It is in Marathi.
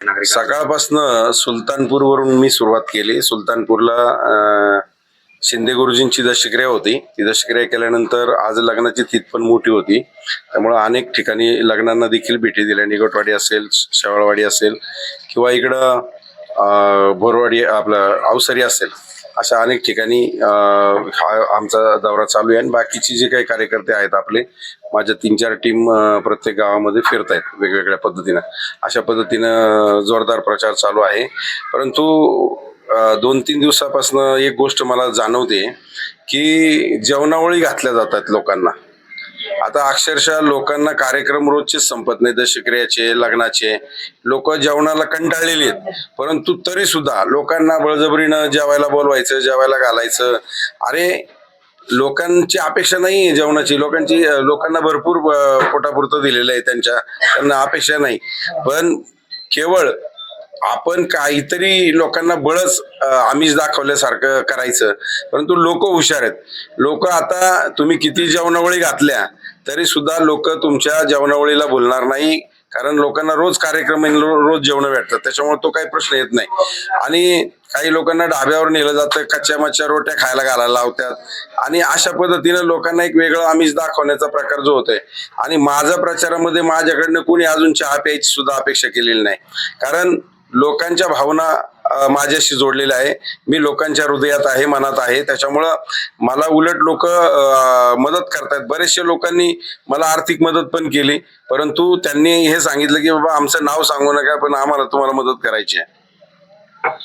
सकाळपासनं सुलतानपूरवरून मी सुरुवात केली. सुलतानपूरला शिंदे गुरुजींची दशक्रिया होती. ती दशक्रिया केल्यानंतर आज लग्नाची तिथी पण मोठी होती, त्यामुळं अनेक ठिकाणी लग्नांना देखील भेटी दिल्या. निगोटवाडी असेल, शेवाळवाडी असेल किंवा इकडं बोरवाडी आपलं अवसरी असेल, अशा अनेक ठिकाणी आमचा दौरा चालू आहे. आणि बाकीचे जे काही कार्यकर्ते आहेत आपले, माझ्या 3-4 टीम प्रत्येक गावामध्ये फिरत आहेत वेगवेगळ्या पद्धतीनं. अशा पद्धतीनं जोरदार प्रचार चालू आहे. परंतु 2-3 दिवसापासून एक गोष्ट मला जाणवते की जेवणावळी घातल्या जातात लोकांना. आता अक्षरशः लोकांना कार्यक्रम रोजचेच संपत नाही, दशक्रियाचे, लग्नाचे. लोक जेवणाला कंटाळलेली आहेत, परंतु तरी सुद्धा लोकांना बळजबरीनं जेवायला बोलवायचं, जेवायला घालायचं. अरे, लोकांची अपेक्षा नाही जेवणाची. लोकांना भरपूर पोटापुरतं दिलेलं आहे, त्यांना अपेक्षा नाही. पण केवळ आपण काहीतरी लोकांना बळच आमिष दाखवल्यासारखं करायचं. परंतु लोक हुशार आहेत. लोक आता तुम्ही किती जेवणावळी घातल्या तरी सुद्धा लोक तुमच्या जेवणावळीला बोलणार नाही, कारण लोकांना रोज कार्यक्रम, रोज जेवण भेटतात, त्याच्यामुळे तो काही प्रश्न येत नाही. आणि काही लोकांना ढाब्यावर नेलं जातं, कच्च्या मच्छ्या रोट्या खायला घालायला लावतात. आणि अशा पद्धतीनं लोकांना एक वेगळं आमिष दाखवण्याचा प्रकार जो होतोय. आणि माझ्या प्रचारामध्ये माझ्याकडनं कोणी अजून चहा प्यायची सुद्धा अपेक्षा केलेली नाही, कारण लोकांच्या भावना माझ्याशी जोडलेल्या आहे. मी लोकांच्या हृदयात आहे, मनात आहे. त्याच्यामुळं मला उलट लोक मदत करतात. बरेचशे लोकांनी मला आर्थिक मदत पण केली, परंतु त्यांनी हे सांगितलं की बाबा आमचं नाव सांगू नका, पण आम्हाला तुम्हाला मदत करायची आहे.